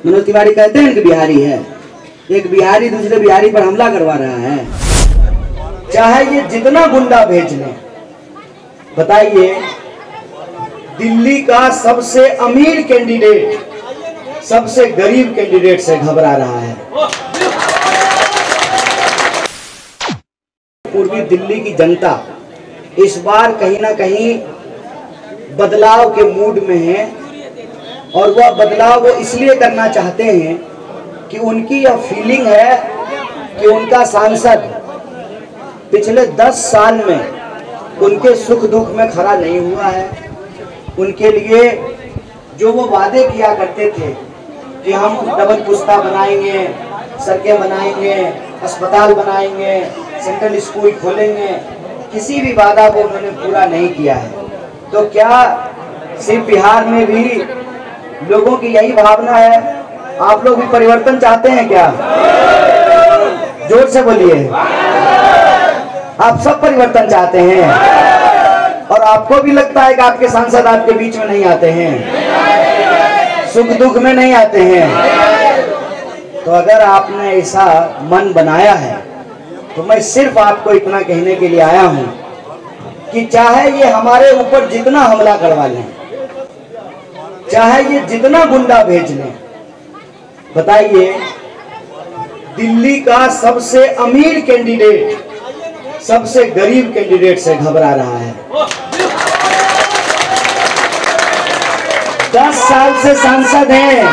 मनोज तिवारी कहते हैं कि बिहारी है। एक बिहारी दूसरे बिहारी पर हमला करवा रहा है। चाहे ये जितना गुंडा भेज ले, बताइए दिल्ली का सबसे अमीर कैंडिडेट सबसे गरीब कैंडिडेट से घबरा रहा है। पूर्वी दिल्ली की जनता इस बार कहीं ना कहीं बदलाव के मूड में है और वह बदलाव वो इसलिए करना चाहते हैं कि उनकी यह फीलिंग है कि उनका सांसद पिछले 10 साल में उनके सुख दुख में खड़ा नहीं हुआ है। उनके लिए जो वो वादे किया करते थे कि हम डबल पुश्ता बनाएंगे, सड़कें बनाएंगे, अस्पताल बनाएंगे, सेंट्रल स्कूल खोलेंगे, किसी भी वादा को उन्होंने पूरा नहीं किया है। तो क्या सिर्फ बिहार में भी लोगों की यही भावना है? आप लोग भी परिवर्तन चाहते हैं क्या? जोर से बोलिए। आप सब परिवर्तन चाहते हैं और आपको भी लगता है कि आपके सांसद आपके बीच में नहीं आते हैं, सुख दुख में नहीं आते हैं। तो अगर आपने ऐसा मन बनाया है तो मैं सिर्फ आपको इतना कहने के लिए आया हूं कि चाहे ये हमारे ऊपर जितना हमला करवा लें, चाहे ये जितना गुंडा भेज लें, बताइए दिल्ली का सबसे अमीर कैंडिडेट सबसे गरीब कैंडिडेट से घबरा रहा है। 10 साल से सांसद हैं।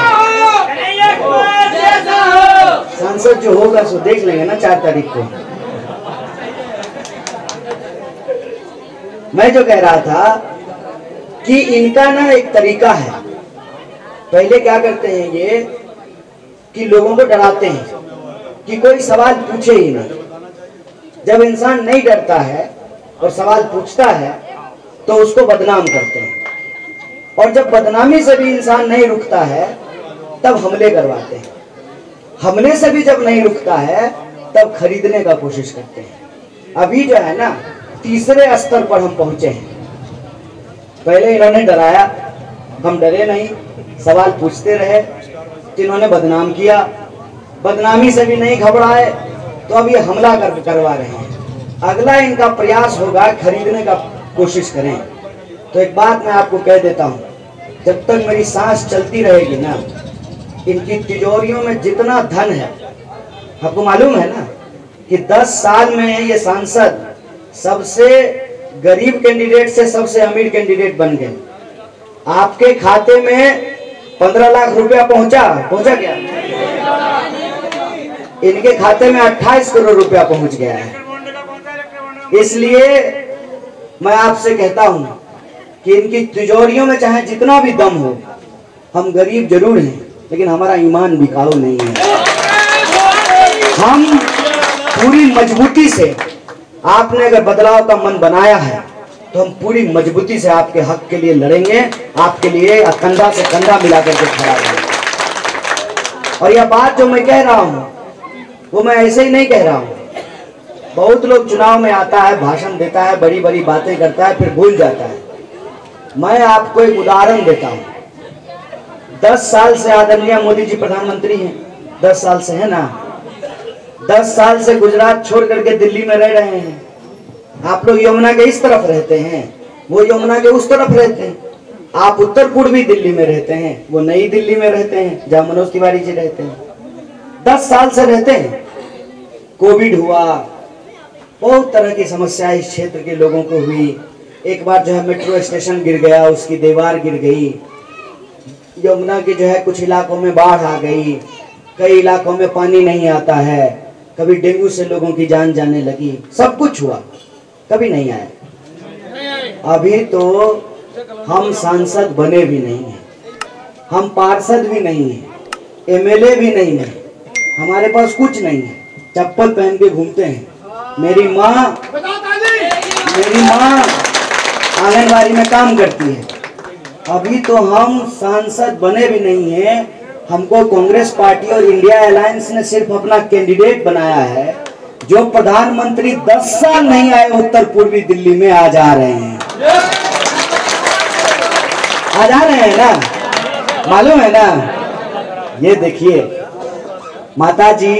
सांसद जो होगा सो देख लेंगे ना 4 तारीख को। मैं जो कह रहा था कि इनका ना एक तरीका है। पहले क्या करते हैं ये कि लोगों को डराते हैं कि कोई सवाल पूछे ही नहीं। जब इंसान नहीं डरता है और सवाल पूछता है तो उसको बदनाम करते हैं, और जब बदनामी से भी इंसान नहीं रुकता है तब हमले करवाते हैं। हमले से भी जब नहीं रुकता है तब खरीदने का कोशिश करते हैं। अभी जो है ना तीसरे स्तर पर हम पहुंचे हैं। पहले इन्होंने डराया, हम डरे नहीं, सवाल पूछते रहे, तो इन्होंने बदनाम किया, बदनामी से भी नहीं घबराए तो अब ये हमला करवा रहे हैं। अगला इनका प्रयास होगा खरीदने का कोशिश करें। तो एक बात मैं आपको कह देता हूं, जब तक मेरी सांस चलती रहेगी ना, इनकी तिजोरियों में जितना धन है, आपको मालूम है ना कि 10 साल में ये सांसद सबसे गरीब कैंडिडेट से सबसे अमीर कैंडिडेट बन गए। आपके खाते में 15 लाख रुपया पहुंचा क्या? इनके खाते में 28 करोड़ रुपया पहुंच गया है। इसलिए मैं आपसे कहता हूं कि इनकी तिजोरियों में चाहे जितना भी दम हो, हम गरीब जरूर हैं लेकिन हमारा ईमान बिकाऊ नहीं है। हम पूरी मजबूती से, आपने अगर बदलाव का मन बनाया है तो हम पूरी मजबूती से आपके हक के लिए लड़ेंगे, आपके लिए कंधा से कंधा मिलाकर के खड़ा रहेंगे। और यह बात जो मैं कह रहा हूं वो मैं ऐसे ही नहीं कह रहा हूं। बहुत लोग चुनाव में आता है, भाषण देता है, बड़ी बड़ी बातें करता है, फिर भूल जाता है। मैं आपको एक उदाहरण देता हूं। 10 साल से आदरणीय मोदी जी प्रधानमंत्री हैं, 10 साल से है ना। 10 साल से गुजरात छोड़ करके दिल्ली में रह रहे हैं। आप लोग यमुना के इस तरफ रहते हैं, वो यमुना के उस तरफ रहते हैं। आप उत्तर पूर्वी दिल्ली में रहते हैं, वो नई दिल्ली में रहते हैं जहां मनोज तिवारी जी रहते हैं। 10 साल से रहते हैं। कोविड हुआ, बहुत तरह की समस्या इस क्षेत्र के लोगों को हुई। एक बार जो है मेट्रो स्टेशन गिर गया, उसकी दीवार गिर गई। यमुना के जो है कुछ इलाकों में बाढ़ आ गई, कई इलाकों में पानी नहीं आता है, कभी डेंगू से लोगों की जान जाने लगी। सब कुछ हुआ, कभी नहीं आया। अभी तो हम सांसद बने भी नहीं हैं, हम पार्षद भी नहीं हैं, एमएलए भी नहीं है, हमारे पास कुछ नहीं है। चप्पल पहन के घूमते हैं। मेरी माँ आंगनबाड़ी में काम करती है। अभी तो हम सांसद बने भी नहीं हैं। हमको कांग्रेस पार्टी और इंडिया अलायंस ने सिर्फ अपना कैंडिडेट बनाया है। जो प्रधानमंत्री 10 साल नहीं आए उत्तर पूर्वी दिल्ली में, आ जा रहे हैं, आ जा रहे हैं ना, मालूम है ना। ये देखिए माता जी,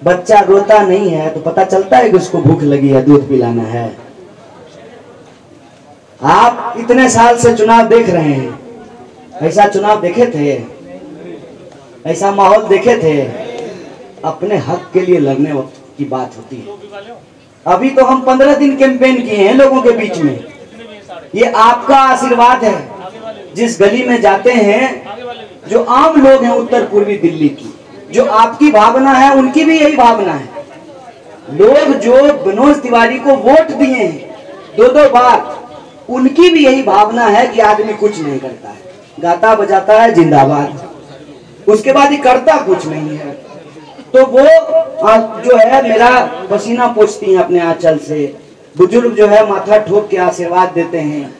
बच्चा रोता नहीं है तो पता चलता है कि उसको भूख लगी है, दूध पिलाना है। आप इतने साल से चुनाव देख रहे हैं, ऐसा चुनाव देखे थे? ऐसा माहौल देखे थे? अपने हक के लिए लड़ने की बात होती है। अभी तो हम 15 दिन कैंपेन किए हैं लोगों के बीच में। ये आपका आशीर्वाद है। जिस गली में जाते हैं, जो आम लोग हैं उत्तर पूर्वी दिल्ली की, जो आपकी भावना है उनकी भी यही भावना है। लोग जो मनोज तिवारी को वोट दिए हैं 2-2 बार, उनकी भी यही भावना है कि आदमी कुछ नहीं करता है, गाता बजाता है जिंदाबाद, उसके बाद ही करता कुछ नहीं है। तो वो जो है मेरा पसीना पोंछती हैं अपने आंचल से। बुजुर्ग जो है माथा ठोक के आशीर्वाद देते हैं,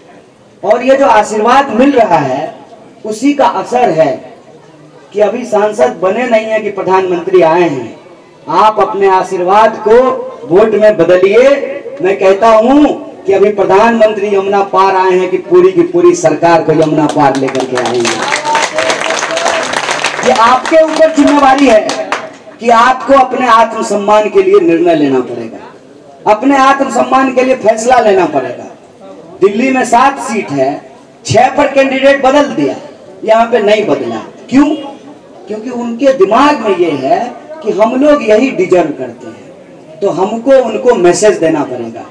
और ये जो आशीर्वाद मिल रहा है उसी का असर है कि अभी सांसद बने नहीं है कि प्रधानमंत्री आए हैं। आप अपने आशीर्वाद को वोट में बदलिए। मैं कहता हूं कि अभी प्रधानमंत्री यमुना पार आए हैं कि पूरी की पूरी सरकार को यमुना पार लेकर के आएंगे। ये आपके ऊपर जिम्मेवारी है कि आपको अपने आत्मसम्मान के लिए निर्णय लेना पड़ेगा, अपने आत्मसम्मान के लिए फैसला लेना पड़ेगा। दिल्ली में 7 सीट है, 6 पर कैंडिडेट बदल दिया, यहाँ पे नहीं बदला। क्यों? क्योंकि उनके दिमाग में ये है कि हम लोग यही डिजर्व करते हैं। तो हमको उनको मैसेज देना पड़ेगा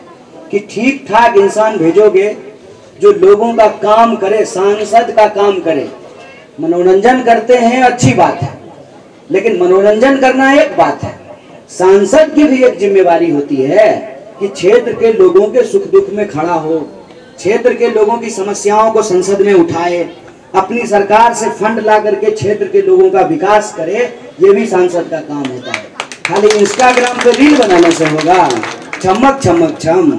कि ठीक ठाक इंसान भेजोगे जो लोगों का काम करे, सांसद का काम करे। मनोरंजन करते हैं, अच्छी बात है, लेकिन मनोरंजन करना एक बात है, सांसद की भी एक जिम्मेवारी होती है कि क्षेत्र के लोगों के सुख दुख में खड़ा हो, क्षेत्र के लोगों की समस्याओं को संसद में उठाए, अपनी सरकार से फंड ला करके क्षेत्र के लोगों का विकास करे। ये भी सांसद का काम होता है। खाली इंस्टाग्राम पे रील बनाने से होगा? चमक चमक छम,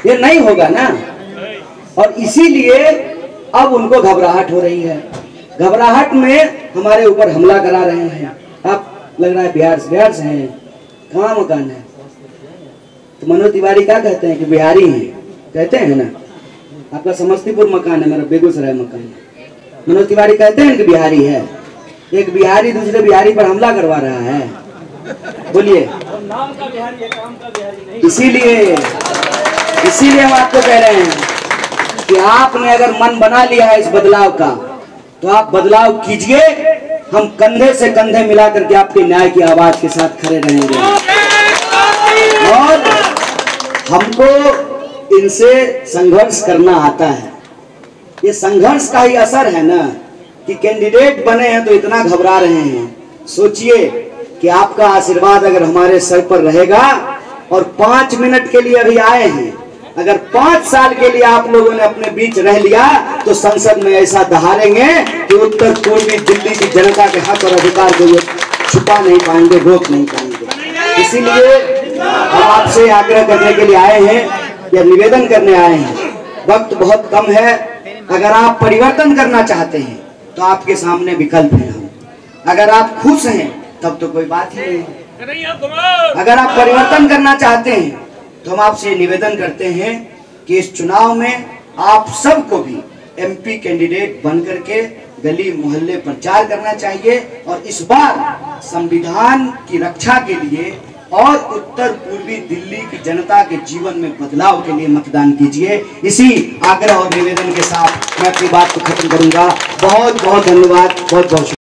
ये नहीं होगा ना। और इसीलिए अब उनको घबराहट हो रही है। घबराहट में हमारे ऊपर हमला करा रहे हैं। अब लग रहा है बिहार से हैं, कहाँ मकान है? तो मनोज तिवारी क्या कहते हैं कि बिहारी हैं, कहते हैं ना। आपका समस्तीपुर मकान है, मेरा बेगूसराय मकान है। मनोज तिवारी कहते हैं कि बिहारी है। एक बिहारी दूसरे बिहारी पर हमला करवा रहा है, बोलिए। नाम का बिहारी है, काम का बिहारी नहीं। इसीलिए हम आपको कह रहे हैं कि आपने अगर मन बना लिया है इस बदलाव का, तो आप बदलाव कीजिए। हम कंधे से कंधे मिला करके आपके न्याय की आवाज के साथ खड़े रहेंगे। और हमको इनसे संघर्ष करना आता है। ये संघर्ष का ही असर है ना कि कैंडिडेट बने हैं तो इतना घबरा रहे हैं। सोचिए कि आपका आशीर्वाद अगर हमारे सर पर रहेगा और 5 मिनट के लिए अभी आए हैं, अगर 5 साल के लिए आप लोगों ने अपने बीच रह लिया तो संसद में ऐसा दहाड़ेंगे कि उत्तर पूर्वी दिल्ली की जनता के हक और अधिकार को ये छुपा नहीं पाएंगे, रोक नहीं पाएंगे। इसीलिए हम आपसे आग्रह करने के लिए आए हैं या निवेदन करने आए हैं। वक्त बहुत कम है। अगर आप परिवर्तन करना चाहते हैं तो आपके सामने विकल्प है। अगर आप खुश हैं तब तो कोई बात ही नहीं है। अगर आप परिवर्तन करना चाहते हैं तो हम आपसे निवेदन करते हैं कि इस चुनाव में आप सबको भी एमपी कैंडिडेट बन करके गली मोहल्ले प्रचार करना चाहिए। और इस बार संविधान की रक्षा के लिए और उत्तर पूर्वी दिल्ली की जनता के जीवन में बदलाव के लिए मतदान कीजिए। इसी आग्रह और निवेदन के साथ मैं अपनी बात को खत्म करूंगा। बहुत बहुत धन्यवाद, बहुत बहुत